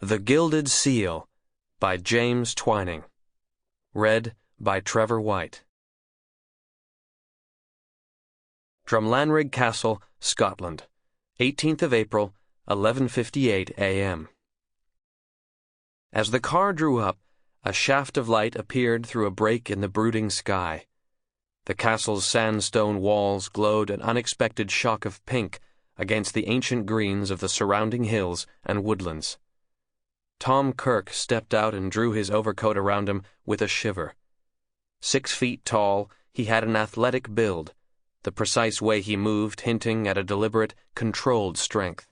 The Gilded Seal by James Twining. Read by Trevor White. Drumlanrig Castle, Scotland, 18th of April, 11:58 a.m. As the car drew up, a shaft of light appeared through a break in the brooding sky. The castle's sandstone walls glowed an unexpected shock of pink against the ancient greens of the surrounding hills and woodlands. Tom Kirk stepped out and drew his overcoat around him with a shiver. 6 feet tall, he had an athletic build, the precise way he moved hinting at a deliberate, controlled strength.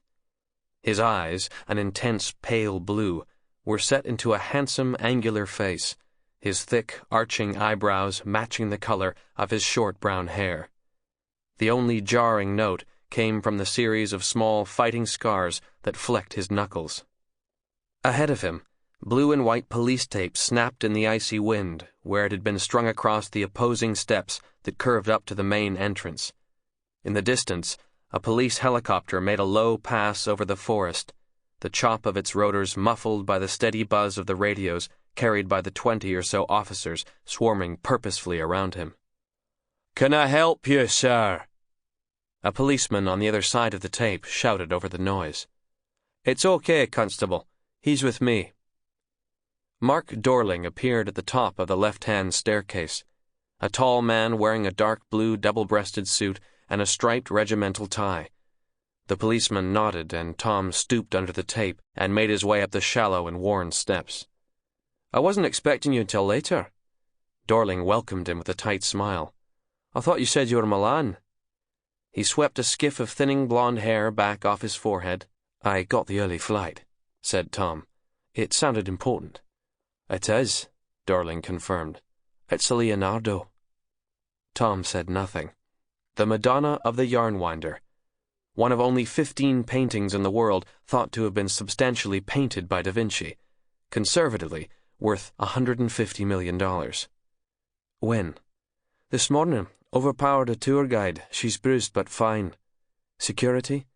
His eyes, an intense pale blue, were set into a handsome, angular face, his thick, arching eyebrows matching the color of his short brown hair. The only jarring note came from the series of small fighting scars that flecked his knuckles. Ahead of him, blue and white police tape snapped in the icy wind where it had been strung across the opposing steps that curved up to the main entrance. In the distance, a police helicopter made a low pass over the forest, the chop of its rotors muffled by the steady buzz of the radios carried by the 20 or so officers swarming purposefully around him. "Can I help you, sir?" A policeman on the other side of the tape shouted over the noise. "It's okay, Constable. He's with me." Mark Dorling appeared at the top of the left-hand staircase, a tall man wearing a dark blue double-breasted suit and a striped regimental tie. The policeman nodded, and Tom stooped under the tape and made his way up the shallow and worn steps. "I wasn't expecting you until later." Dorling welcomed him with a tight smile. "I thought you said you were Milan." He swept a skiff of thinning blonde hair back off his forehead. "I got the early flight," said Tom. "It sounded important." "It is," Dorling confirmed. "It's a Leonardo." Tom said nothing. The Madonna of the Yarnwinder, one of only 15 paintings in the world thought to have been substantially painted by Vinci, conservatively worth $150 million. "When?" "This morning. Overpowered a tour guide. She's bruised but fine." "Security?"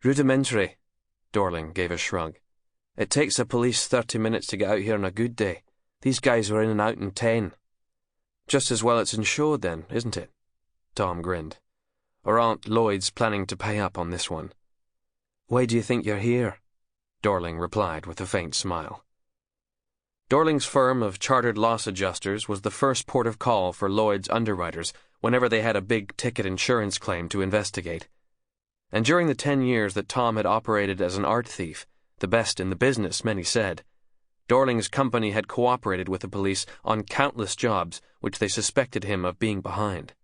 "Rudimentary." Dorling gave a shrug. "It takes the police 30 minutes to get out here on a good day. These guys were in and out in 10. "Just as well it's insured then, isn't it?" Tom grinned. "Or aren't Lloyd's planning to pay up on this one?" "Why do you think you're here?" Dorling replied with a faint smile. Dorling's firm of chartered loss adjusters was the first port of call for Lloyd's underwriters whenever they had a big-ticket insurance claim to investigate. And during the 10 years that Tom had operated as an art thief, the best in the business, many said, Dorling's company had cooperated with the police on countless jobs which they suspected him of being behind.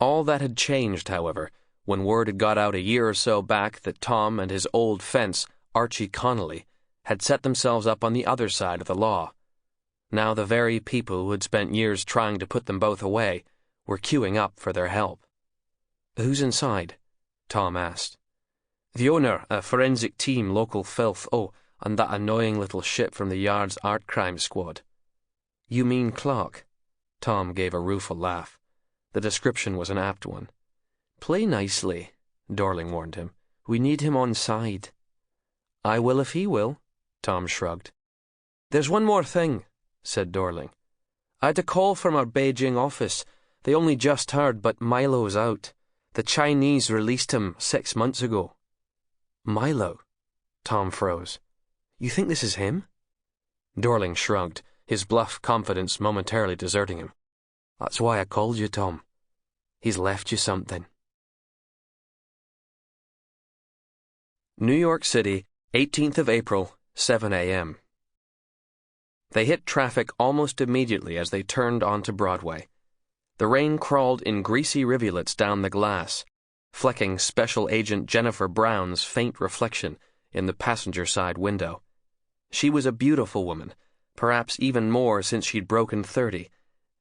All that had changed, however, when word had got out a year or so back that Tom and his old fence, Archie Connolly, had set themselves up on the other side of the law. Now the very people who had spent years trying to put them both away were queuing up for their help. "Who's inside?" Tom asked. "The owner, a forensic team, local filth, and that annoying little shit from the Yard's art crime squad." "You mean Clark?" Tom gave a rueful laugh. The description was an apt one. "Play nicely," Dorling warned him. "We need him on side." "I will if he will," Tom shrugged. "There's one more thing," said Dorling. "I had a call from our Beijing office. They only just heard, but Milo's out. The Chinese released him 6 months ago." "Milo?" Tom froze. "You think this is him?" Dorling shrugged, his bluff confidence momentarily deserting him. "That's why I called you, Tom. He's left you something." New York City, 18th of April, 7 a.m. They hit traffic almost immediately as they turned onto Broadway. The rain crawled in greasy rivulets down the glass, flecking Special Agent Jennifer Brown's faint reflection in the passenger side window. She was a beautiful woman, perhaps even more since she'd broken 30,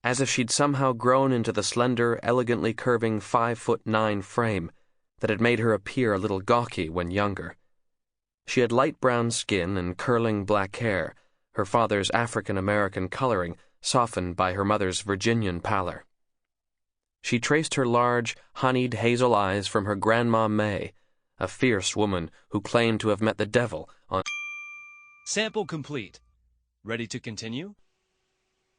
as if she'd somehow grown into the slender, elegantly curving 5'9" frame that had made her appear a little gawky when younger. She had light brown skin and curling black hair, her father's African-American coloring softened by her mother's Virginian pallor. She traced her large, honeyed hazel eyes from her Grandma May, a fierce woman who claimed to have met the devil on Sample complete. Ready to continue?